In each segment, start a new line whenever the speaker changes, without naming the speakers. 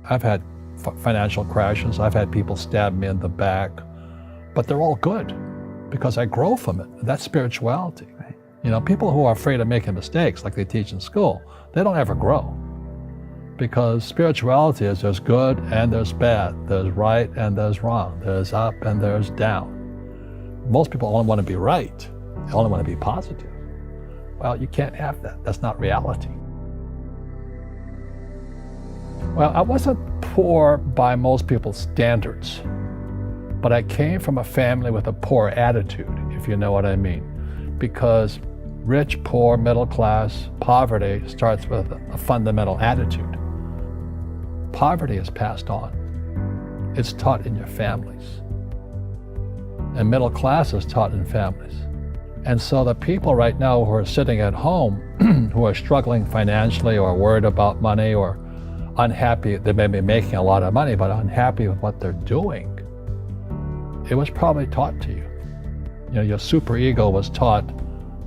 I've had financial crashes. I've had people stab me in the back, but they're all good because I grow from it. That's spirituality.
Right.
You know, people who are afraid of making mistakes, like they teach in school, they don't ever grow. Because spirituality is there's good and there's bad, there's right and there's wrong, there's up and there's down. Most people only want to be right, they only want to be positive. Well, you can't have that. That's not reality. Well, I wasn't poor by most people's standards, but I came from a family with a poor attitude, if you know what I mean. Because rich, poor, middle class, poverty starts with a fundamental attitude. Poverty is passed on. It's taught in your families. And middle class is taught in families. And so the people right now who are sitting at home, who are struggling financially or worried about money or unhappy, they may be making a lot of money, but unhappy with what they're doing, it was probably taught to you. You know, your super ego was taught,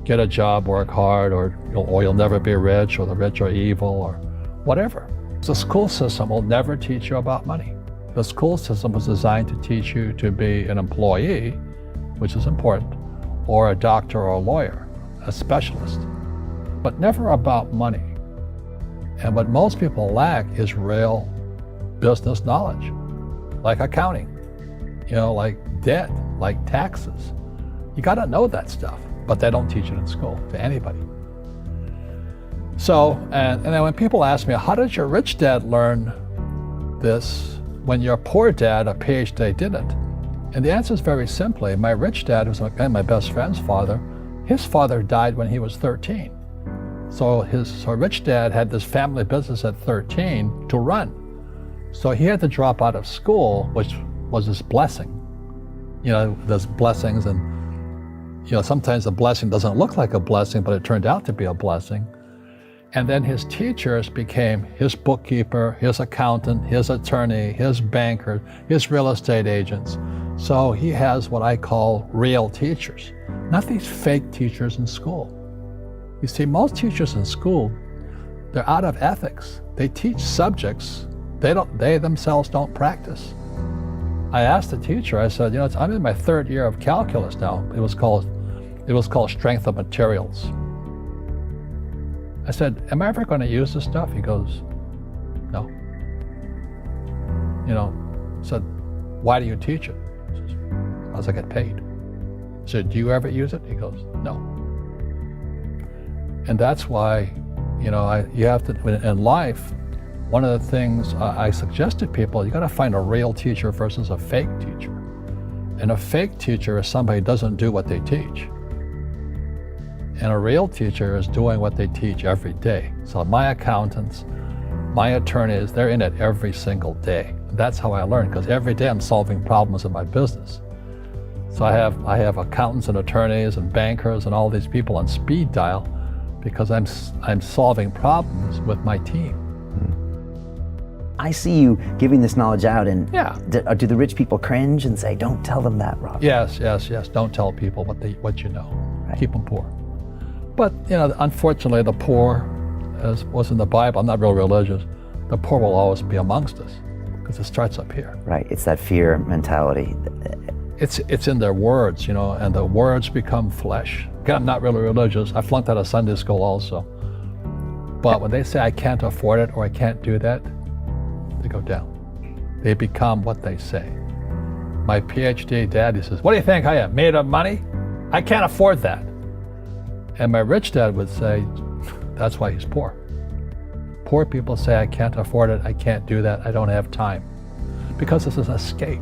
get a job, work hard, or you'll never be rich, or the rich are evil, or whatever. The school system will never teach you about money. The school system was designed to teach you to be an employee, which is important, or a doctor or a lawyer, a specialist, but never about money. And what most people lack is real business knowledge, like accounting, you know, like debt, like taxes. You gotta know that stuff, but they don't teach it in school to anybody. So, and then when people ask me, how did your rich dad learn this when your poor dad, a PhD, didn't? And the answer is very simply, my rich dad, who's my best friend's father, his father died when he was 13. So rich dad had this family business at 13 to run. So he had to drop out of school, which was his blessing. You know, there's blessings, and you know, sometimes the blessing doesn't look like a blessing, but it turned out to be a blessing. And then his teachers became his bookkeeper, his accountant, his attorney, his banker, his real estate agents. So he has what I call real teachers, not these fake teachers in school. You see, most teachers in school, they're out of ethics. They teach subjects they themselves don't practice. I asked the teacher, I said, you know, I'm in my third year of calculus now. It was called strength of materials. I said, am I ever going to use this stuff? He goes, no. You know, I said, why do you teach it? He says, because I get paid. I said, do you ever use it? He goes, no. And that's why, you know, you have to, in life, one of the things I suggest to people, you got to find a real teacher versus a fake teacher. And a fake teacher is somebody who doesn't do what they teach. And a real teacher is doing what they teach every day. So my accountants, my attorneys, they're in it every single day. That's how I learn, because every day I'm solving problems in my business. So I have accountants and attorneys and bankers and all these people on speed dial because I'm solving problems with my team.
I see you giving this knowledge out, and
yeah.
Do the rich people cringe and say, don't tell them that, Rob?
Yes. Don't tell people what you know.
Right.
Keep them poor. But, you know, unfortunately, the poor, as was in the Bible, I'm not real religious, the poor will always be amongst us because it starts up here.
Right, it's that fear mentality.
It's in their words, you know, and the words become flesh. Again, I'm not really religious. I flunked out of Sunday school also. But when they say I can't afford it or I can't do that, they go down. They become what they say. My PhD daddy says, what do you think I am, made of money? I can't afford that. And my rich dad would say, that's why he's poor. Poor people say, I can't afford it, I can't do that, I don't have time. Because this is an escape.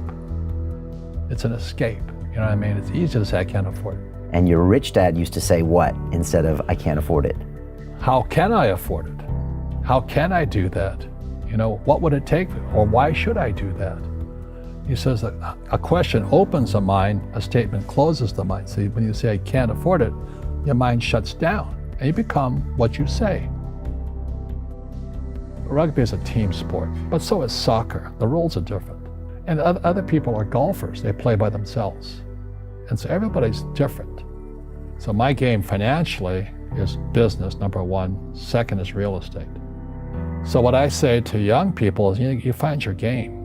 It's an escape, you know what I mean? It's easy to say, I can't afford it.
And your rich dad used to say what instead of, I can't afford it?
How can I afford it? How can I do that? You know, what would it take, or why should I do that? He says that a question opens the mind, a statement closes the mind. See, when you say, I can't afford it, your mind shuts down, and you become what you say. Rugby is a team sport, but so is soccer. The rules are different. And other people are golfers. They play by themselves. And so everybody's different. So my game financially is business, number one. Second is real estate. So what I say to young people is, you find your game.